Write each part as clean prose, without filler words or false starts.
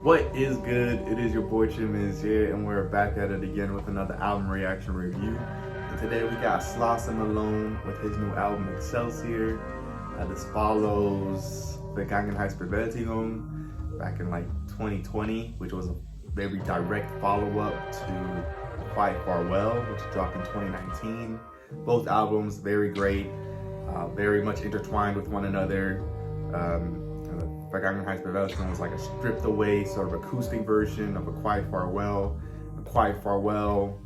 What is good? It is your boy Chimiz here, and we're back at it again with another album reaction review. And today we got Slauson Malone with his new album EXCELSIOR. This follows the Vergangenheitsbewältigung back in like 2020, which was a very direct follow-up to Quiet Farewell, which dropped in 2019. Both albums very great, very much intertwined with one another. Vergangenheitsbewältigung was like a stripped away sort of acoustic version of a Quiet Farewell. A Quiet Farewell,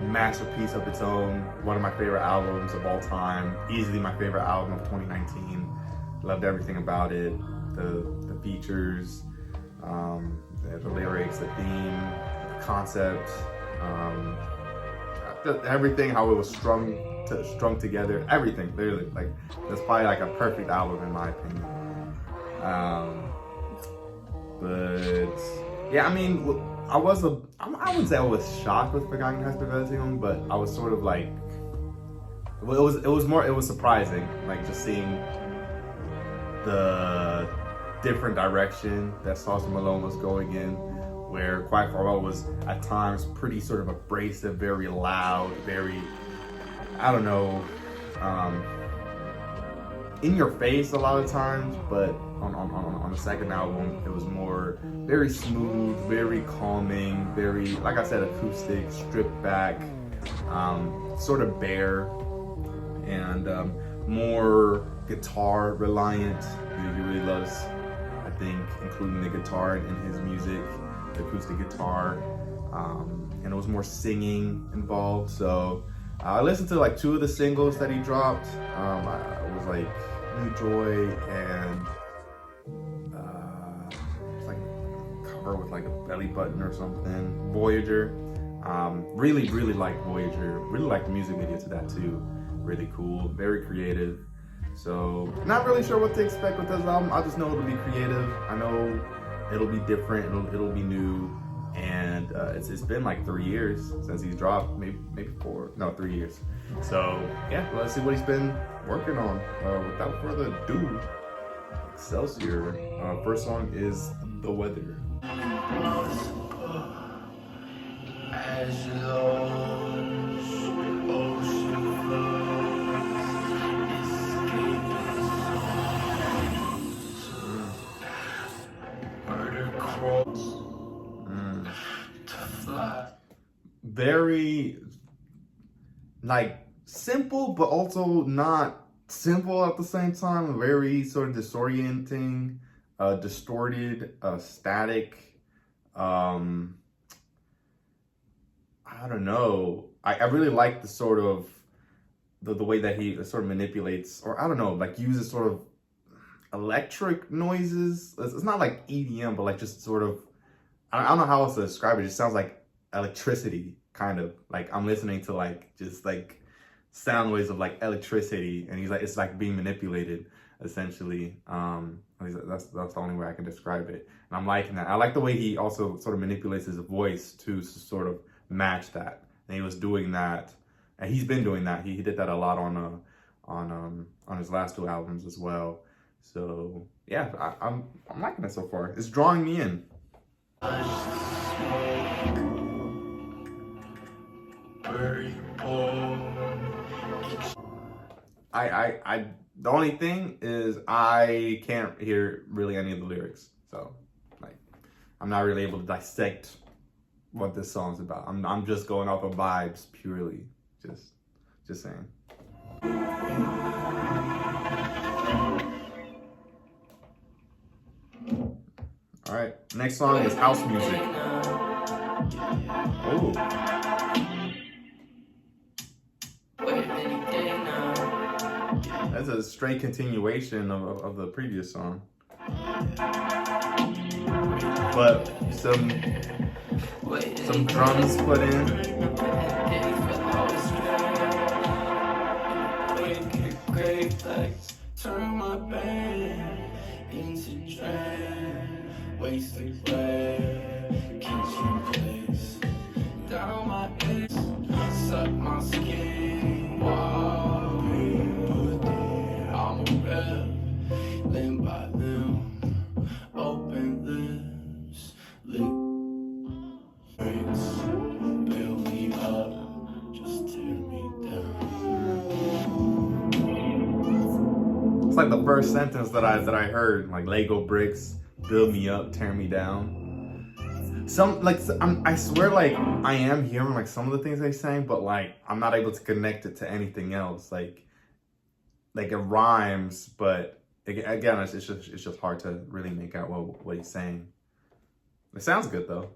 masterpiece of its own, one of my favorite albums of all time, easily my favorite album of 2019. Loved everything about it, the features, the lyrics, the theme, the concept, everything, how it was strung together, everything, literally. Like, that's probably like a perfect album in my opinion. But yeah, I mean, I wouldn't say I was shocked with Vergangenheitsbewältigung, but I was sort of like, well, it was surprising, like just seeing the different direction that Slauson Malone was going in, where Quiet Farewell was at times pretty sort of abrasive, very loud, very, I don't know, in your face a lot of times, but on the second album, it was more very smooth, very calming, very, like I said, acoustic, stripped back, sort of bare, and more guitar reliant. He really loves, I think, including the guitar in his music, the acoustic guitar, and it was more singing involved. So I listened to like 2 of the singles that he dropped. It was like Olde Joy and it's like a cover with like a belly button or something. Voyager. Really like Voyager. Really like the music video to that too. Really cool, very creative. So not really sure what to expect with this album. I just know it'll be creative. I know it'll be different. It'll be new. And it's been like 3 years since he's dropped, maybe 4, no, 3 years. So yeah, let's see what he's been working on. Without further ado, EXCELSIOR. First song is The Weather. As large ocean flows, murder crawls to fly. Very like simple, but also not simple at the same time. Very sort of disorienting, distorted, static. I don't know. I really like the sort of the way that he sort of manipulates, or I don't know, like uses sort of electric noises. It's not like EDM, but like just sort of, I don't know how else to describe it. It just sounds like electricity, kind of. Like I'm listening to like just like sound waves of like electricity, and he's like, it's like being manipulated essentially. That's the only way I can describe it, and I'm liking that. I like the way he also sort of manipulates his voice to sort of match that, and he was doing that, and he's been doing that. He did that a lot on his last 2 albums as well. So yeah, I'm liking it so far. It's drawing me in. The only thing is I can't hear really any of the lyrics, so like I'm not really able to dissect what this song's about. I'm just going off of vibes purely, just saying. All right, next song is house music. Oh. That's a straight continuation of the previous song. But some drums put in. Turn my band into drain, wasted breath, kitchen place, down my hips, suck my skin, wow, I'm a rep, limb by limb, open lips. like the first sentence that I heard, like Lego bricks, build me up, tear me down. I swear, like I am hearing like some of the things they saying, but like I'm not able to connect it to anything else. Like it rhymes, but again, it's just hard to really make out what he's saying. It sounds good though.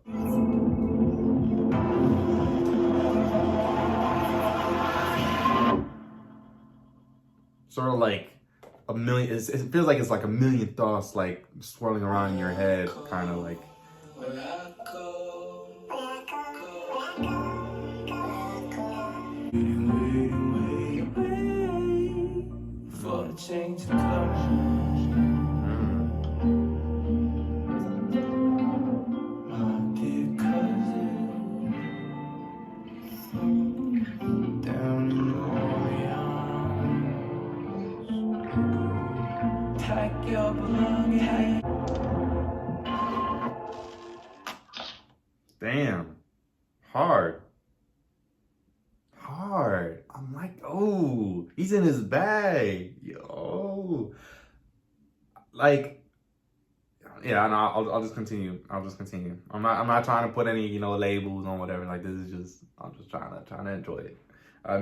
Sort of like a million. It feels like it's like a million thoughts like swirling around in your head, kind of like. For the change to come. My dear cousin, down in Romeo, pack your belongings. Damn, hard. I'm like, oh, he's in his bag, yo. Like, yeah, no, I'll just continue. I'm not trying to put any labels on whatever. Like, this is just I'm just trying to enjoy it.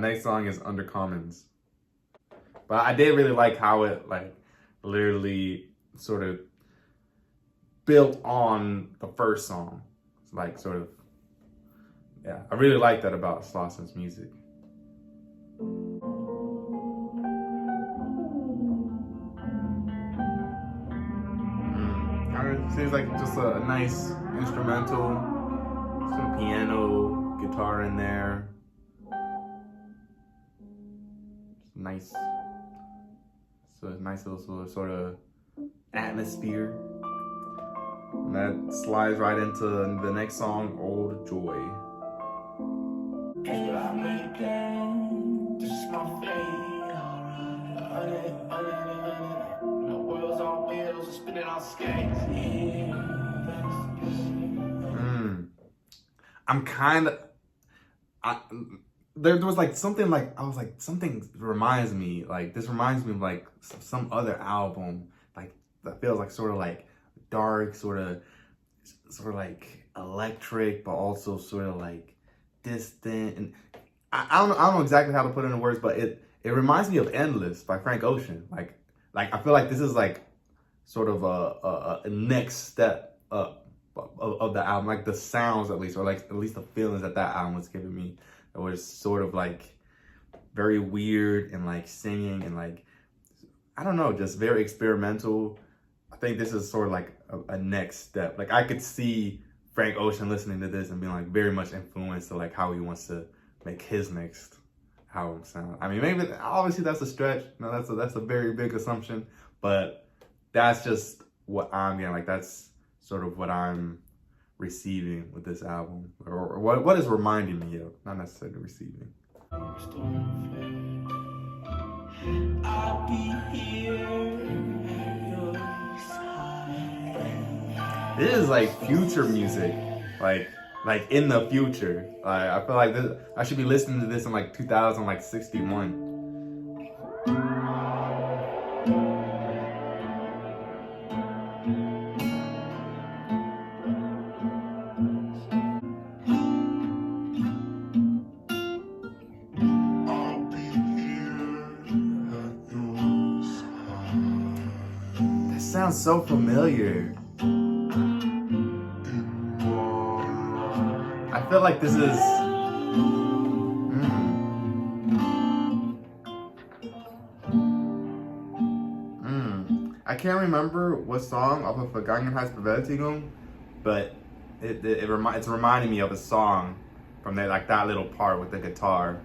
Next song is Undercommons, but I did really like how it like literally sort of built on the first song. It's like sort of. Yeah, I really like that about Slauson's music. It seems like just a nice instrumental, some piano, guitar in there. Nice, so a nice little sort of atmosphere. And that slides right into the next song, Olde Joy. I'm kind of. There was like something like I was like something reminds me like this reminds me of like some other album like that feels like sort of like dark, sort of like electric, but also sort of like distant. And I don't know exactly how to put it in words, but it reminds me of Endless by Frank Ocean. Like I feel like this is like sort of a next step up of the album, like the sounds at least, or like at least the feelings that album was giving me. It was sort of like very weird and like singing and like I don't know, just very experimental. I think this is sort of like a next step. Like I could see Frank Ocean listening to this and being like very much influenced to like how he wants to make his next album sound. I mean, maybe obviously that's a stretch. No, that's a very big assumption, but that's just what I'm getting. Like that's sort of what I'm receiving with this album, or what is reminding me of, not necessarily receiving. I'll be here. This is like future music, like in the future. I feel like this, I should be listening to this in like 2061. Sounds so familiar. I feel like this is I can't remember what song off of Vergangenheitsbewältigung, but it's reminding me of a song from that, like that little part with the guitar.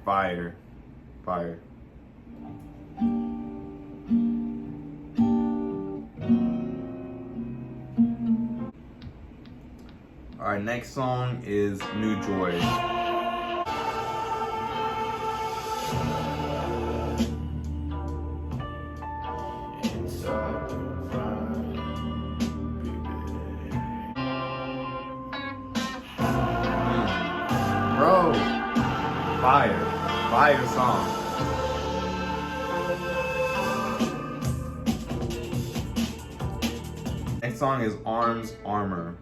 Fire. Our next song is New Joy. Bro, fire song. Next song is Arms Armor.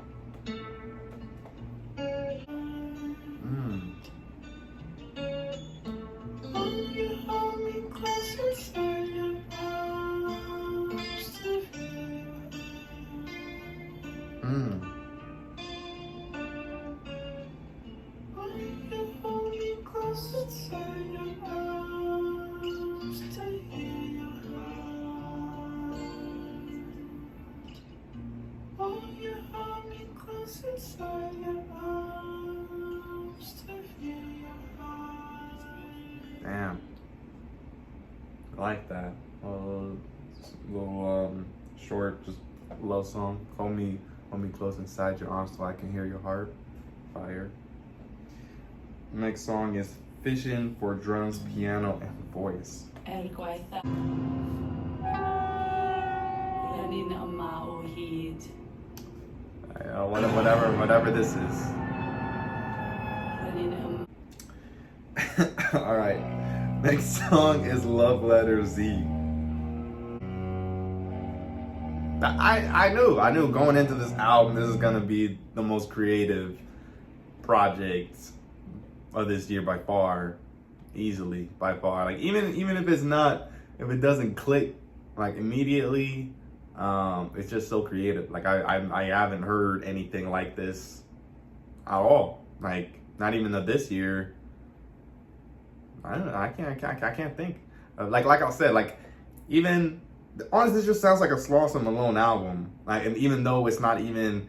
Damn. I like that. Little short, just love song. Hold me close inside your arms so I can hear your heart. Fire. Next song is Fission for drums, piano, and voice. Whatever this is. All right. Next song is Letter Zzz. I knew going into this album, this is gonna be the most creative project of this year by far, easily by far. Like even if it doesn't click like immediately, it's just so creative. Like I haven't heard anything like this at all. Like not even of this year. I don't know. I can't think. Like I said, like even honestly, this just sounds like a Slauson Malone album. Like, and even though it's not even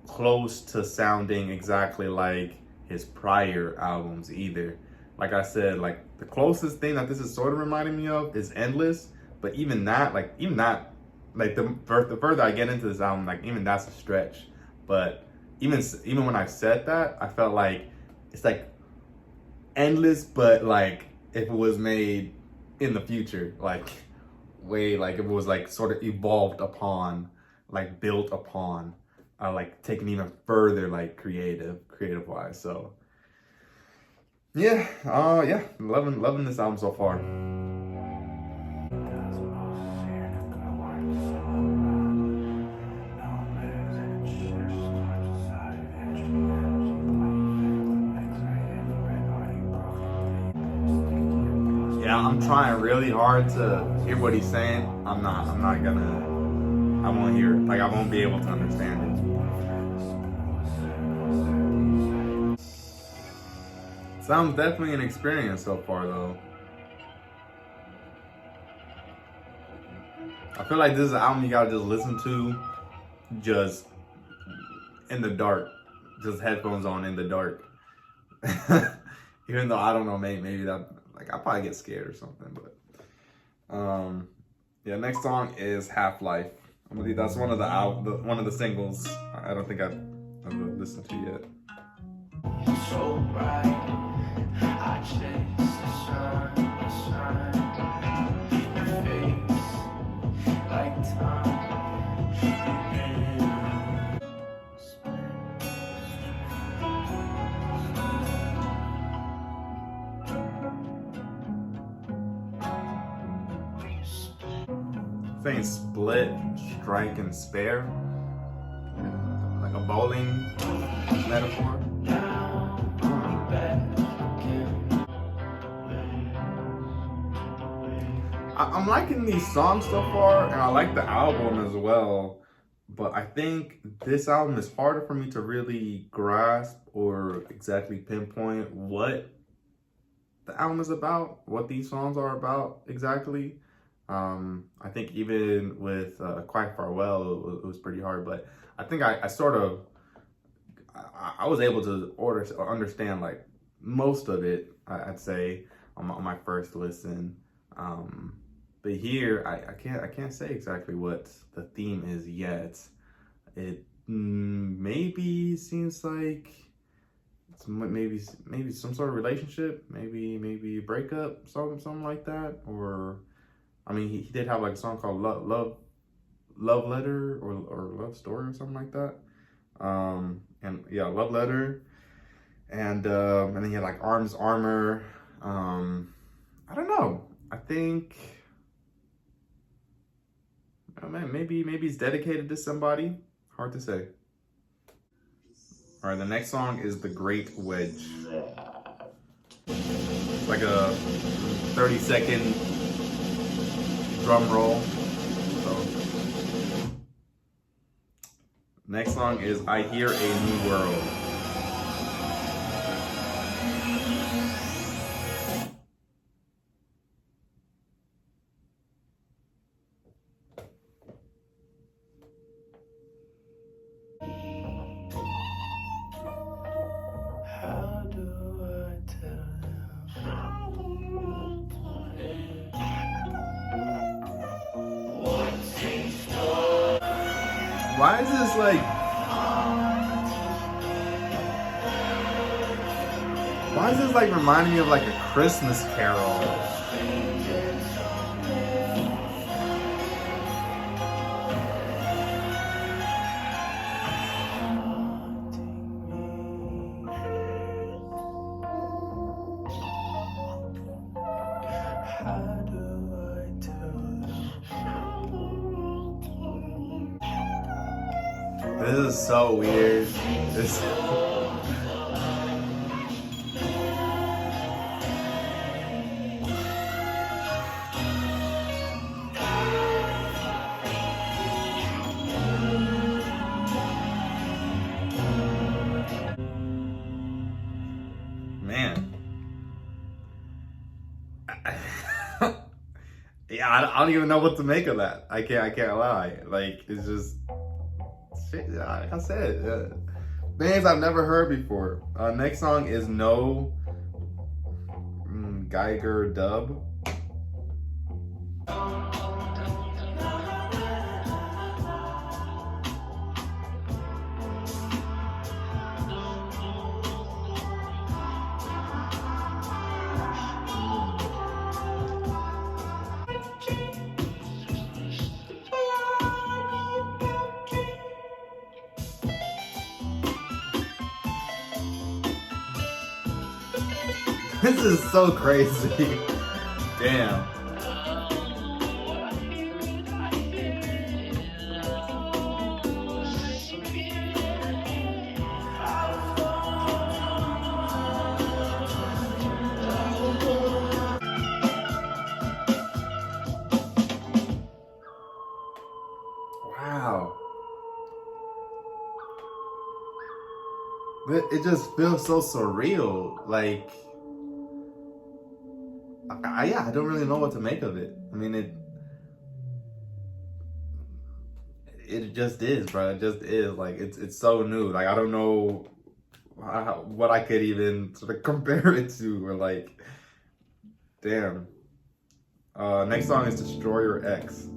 close to sounding exactly like his prior albums either. Like I said, like the closest thing that this is sort of reminding me of is Endless. But even that, like the further I get into this album, like even that's a stretch. But even when I said that, I felt like it's like Endless, but like if it was made in the future, like way, like it was like sort of evolved upon, like built upon, like taken even further, like creative wise. So yeah, loving this album so far. Yeah, I'm trying really hard to hear what he's saying. I won't hear it. Like I won't be able to understand it. Sounds definitely an experience so far though. I feel like this is an album you gotta just listen to just in the dark. Just headphones on in the dark. Even though I don't know, maybe that, like I'll probably get scared or something, but yeah, next song is Half-Life. I believe that's one of the singles I don't think I've listened to yet. So bright, I chase the sun, your face like time. Saying split, strike, and spare, like a bowling metaphor. I'm liking these songs so far, and I like the album as well, but I think this album is harder for me to really grasp or exactly pinpoint what the album is about, what these songs are about exactly. I think even with Quite Farewell, it was pretty hard, but I think I was able to understand like most of it, I'd say, on my first listen. But here, I can't say exactly what the theme is yet. It maybe seems like it's maybe some sort of relationship, maybe a breakup, something like that. Or I mean, he did have like a song called Love Letter or Love Story or something like that. And yeah, Love Letter, and then he had like Arms Armor. I don't know. I think Oh man, maybe he's dedicated to somebody. Hard to say. All right, the next song is the Great Wedge. It's like a 30-second drum roll. So, next song is I Hear a New World. How do I tell Why is this like? Why is this like reminding me of like a Christmas Carol? How do I tell This is so weird. This. Man. Yeah, I don't even know what to make of that. I can't lie. Like, it's just shit. Like I said, things I've never heard before. Next song is No Geiger Dub. This is so crazy. Damn. Wow. It just feels so surreal. Like, yeah, I don't really know what to make of it. I mean, it just is, bro. It just is. Like, it's so new. Like, I don't know what I could even sort of compare it to, or like, damn. Next song is Destroyer X.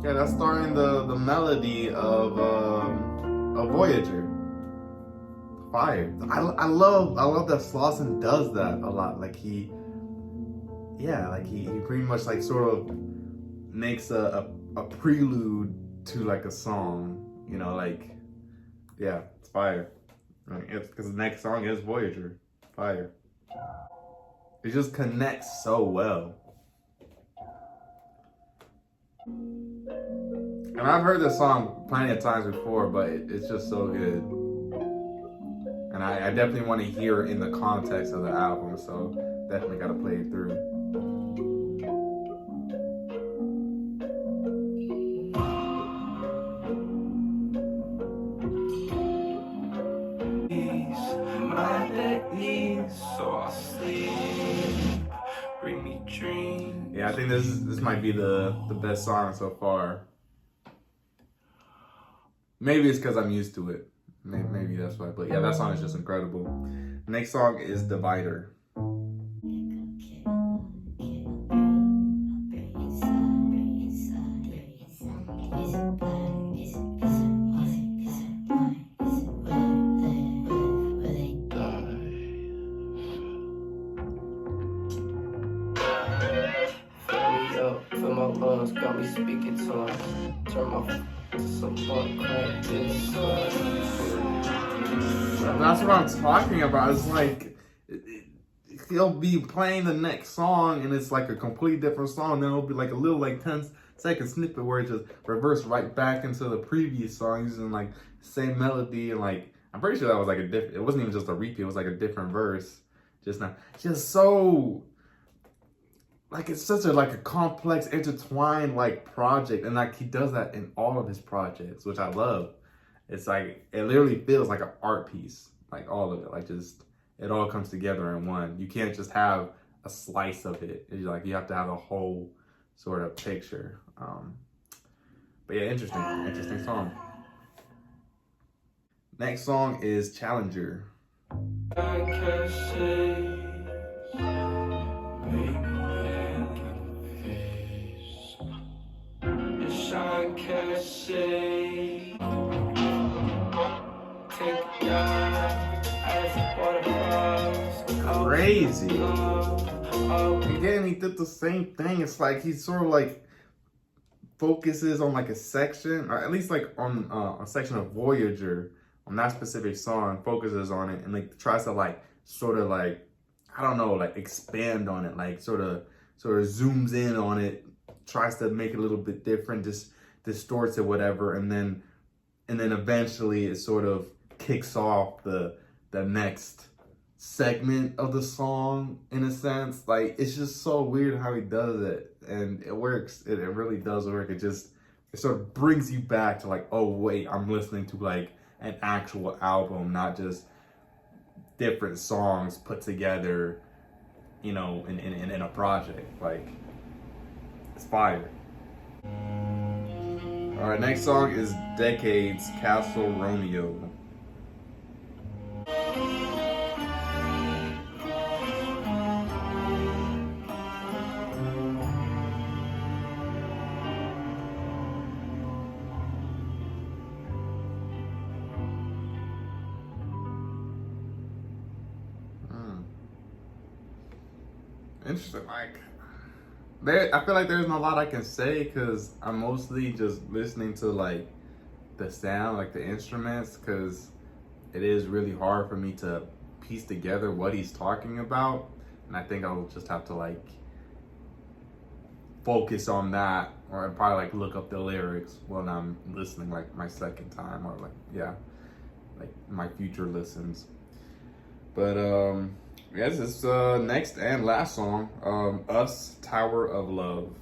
Yeah, that's starring the melody of Voyager. Fire. I love that Slauson does that a lot. Like he pretty much like sort of makes a prelude to like a song. You know, like, yeah, it's fire. Like, it's because the next song is Voyager. Fire. It just connects so well. And I've heard this song plenty of times before, but it's just so good. And I definitely want to hear it in the context of the album, so definitely got to play it through. my neck needs, so I'll sleep. Bring me dreams. Yeah, I think this might be the best song so far. Maybe it's because I'm used to it. Maybe that's why. But yeah, that song is just incredible. Next song is Divider. Fill my lungs, got me speaking tongues. Turn my to some fun crack this. That's what I'm talking about. It's like, he'll be playing the next song and it's like a completely different song. Then it'll be like a little like 10-second snippet where it just reverts right back into the previous song using like same melody, and like I'm pretty sure that was like a different. It wasn't even just a repeat. It was like a different verse. Just so like it's such a like a complex, intertwined like project, and like he does that in all of his projects, which I love. It's like it literally feels like an art piece, like all of it, like just it all comes together in one. You can't just have a slice of it. It's like you have to have a whole sort of picture. But yeah, interesting song. Next song is Challenger. Crazy. Again, he did the same thing. It's like he sort of like focuses on like a section, or at least like on a section of Voyager, on that specific song, focuses on it and like tries to like sort of like, I don't know, like expand on it, like sort of zooms in on it, tries to make it a little bit different, just distorts it, whatever, and then eventually it sort of kicks off the next segment of the song, in a sense. Like it's just so weird how he does it, and it works. It really does work. It sort of brings you back to like, oh wait, I'm listening to like an actual album, not just different songs put together, you know, in a project. Like it's fire. All right, next song is Decades, Castle Romeo. Interesting. Like, I feel like there's not a lot I can say because I'm mostly just listening to like the sound, like the instruments, because it is really hard for me to piece together what he's talking about, and I think I'll just have to like focus on that, or I'd probably like look up the lyrics when I'm listening like my second time, or like my future listens. But yes, it's next and last song, Us, Tower of Love.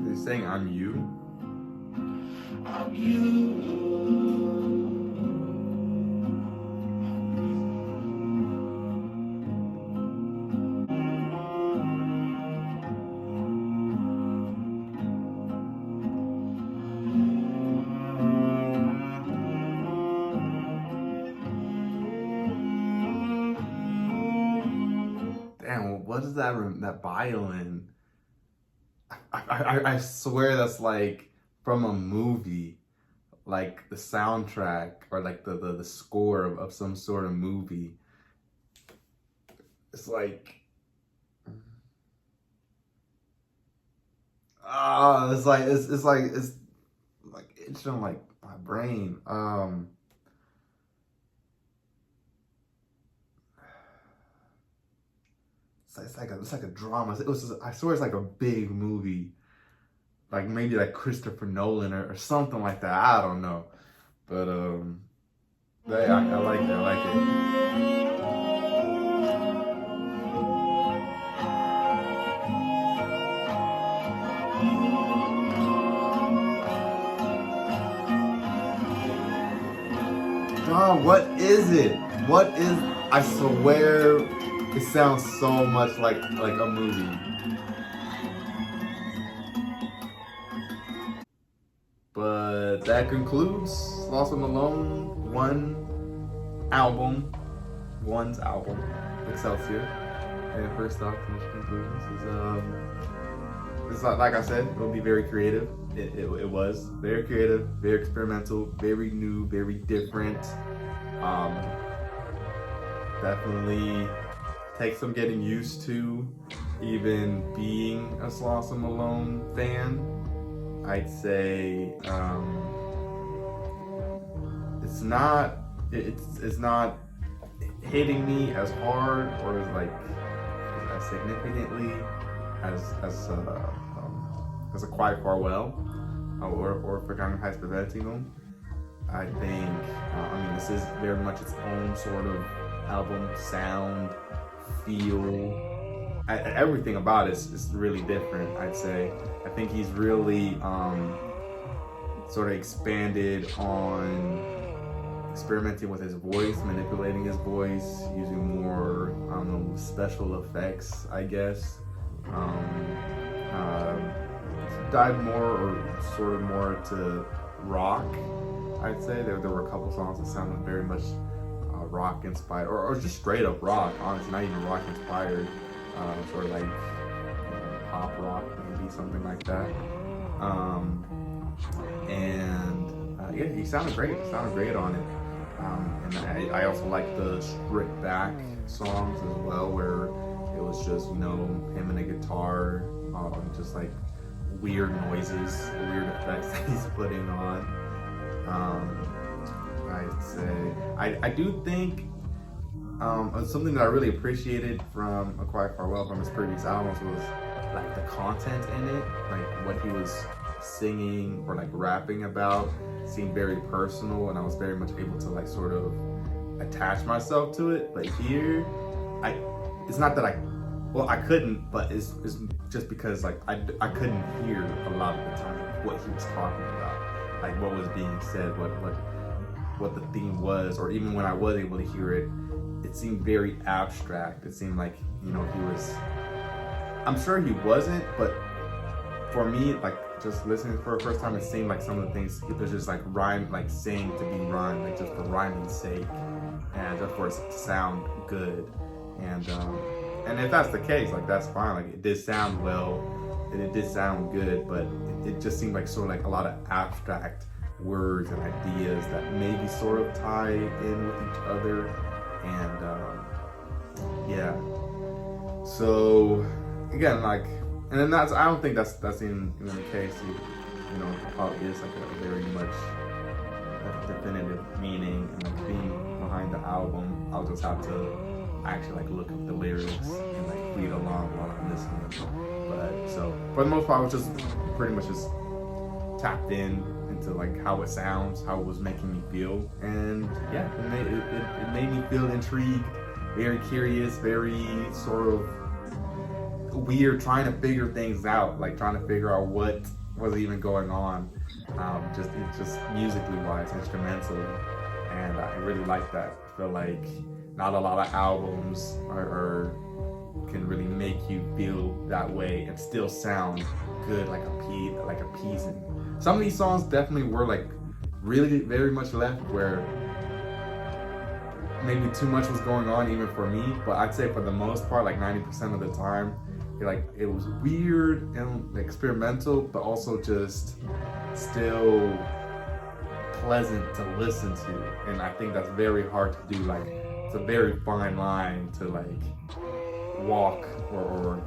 He's saying I'm you. I'm you. Damn, what is that violin? I swear that's like from a movie, like the soundtrack or like the score of some sort of movie. It's like, it's like itching like my brain. It's like a drama. I swear it's like a big movie, like maybe like Christopher Nolan or something like that. I don't know, but yeah, I like it. I like it. Oh, what is it? What is? I swear. It sounds so much like a movie. But that concludes Slauson Malone one's album, Excelsior. And first off, conclusions is like I said, it'll be very creative. It was very creative, very experimental, very new, very different. Definitely takes some getting used to, even being a Slauson Malone fan. I'd say it's not it's not hitting me as hard or as significantly as a Quiet Farewell or Forgotten Hyperventing. I think this is very much its own sort of album, sound, feel. Everything about it is really different, I'd say. I think he's really sort of expanded on experimenting with his voice, manipulating his voice, using more special effects, I guess. Dive more or sort of more to rock, I'd say. There were a couple songs that sounded very much rock inspired, or just straight up rock, honestly, not even rock inspired. Sort of like pop rock, maybe something like that. Yeah, he sounded great. He sounded great on it. And I also like the stripped back songs as well, where it was just him and a guitar, just like weird noises, weird effects that he's putting on. I'd say I do think. Something that I really appreciated from A Quiet Farewell from his previous albums was like the content in it, like what he was singing or like rapping about seemed very personal, and I was very much able to like sort of attach myself to it. But here, it's not that I couldn't, but it's just because like I couldn't hear a lot of the time what he was talking about, like what was being said, what the theme was, or even when I was able to hear it. It seemed very abstract. It seemed like, he was, I'm sure he wasn't, but for me, like just listening for the first time, it seemed like some of the things he was just like rhyme, like saying to be rhymed, like just for rhyming's sake, and just for it to sound good. And if that's the case, like that's fine. Like it did sound well, and it did sound good, but it just seemed like sort of like a lot of abstract words and ideas that maybe sort of tie in with each other. And yeah, so again, like, and then I don't think that's even the case. It probably is like a very much definitive meaning, and like being behind the album, I'll just have to actually like look up the lyrics and like read along while I'm listening. But so for the most part, I was just pretty much just tapped into like how it sounds, how it was making me feel, and yeah, it made me feel intrigued, very curious, very sort of weird, trying to figure things out, like trying to figure out what was even going on, just musically wise, instrumentally, and I really like that. I feel like not a lot of albums can really make you feel that way and still sound good, like appeasing. Some of these songs definitely were like really very much left where maybe too much was going on even for me, but I'd say for the most part, like 90% of the time, it was weird and experimental, but also just still pleasant to listen to. And I think that's very hard to do. Like it's a very fine line to like walk or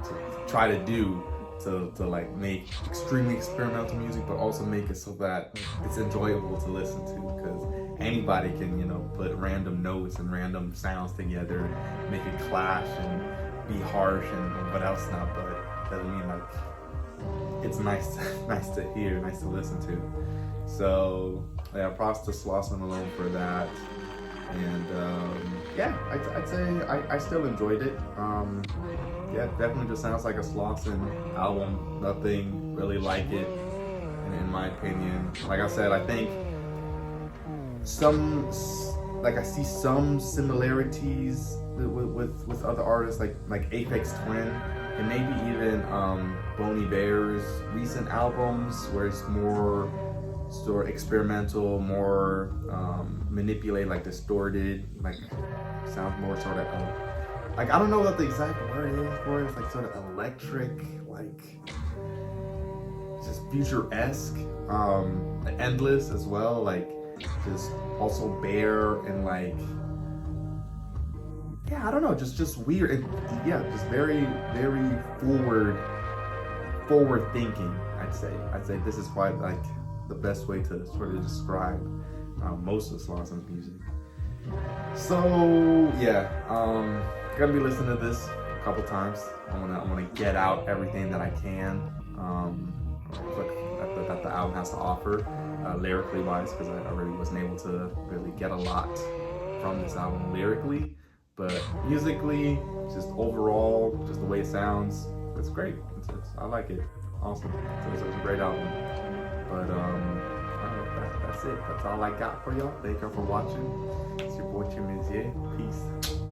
to try to do. To like make extremely experimental music, but also make it so that it's enjoyable to listen to, because anybody can put random notes and random sounds together and make it clash and be harsh and what else not, but doesn't mean like it's nice to hear, nice to listen to. So yeah, props to Slauson Malone for that. And yeah, I'd say I still enjoyed it. Yeah, definitely just sounds like a Slauson album. Nothing really like it, in my opinion. Like I said, I think I see some similarities with other artists, like Aphex Twin, and maybe even Bon Iver's recent albums, where it's more sort of experimental, more manipulated, like distorted, like sounds more sort of like I don't know what the exact word is for it. It's like sort of electric, like just future-esque, endless as well, like just also bare and like yeah, I don't know, just weird and yeah, just very forward thinking. I'd say this is why like the best way to sort of describe most of Slauson's music. So yeah, gonna be listening to this a couple times. I'm gonna get out everything that I can that the album has to offer, lyrically wise, because I really wasn't able to really get a lot from this album lyrically, but musically, just overall, just the way it sounds, it's great. I like it. Awesome. It's a great album. But that's it. That's all I got for y'all. Thank y'all for watching. It's your boy Chimizier. Peace.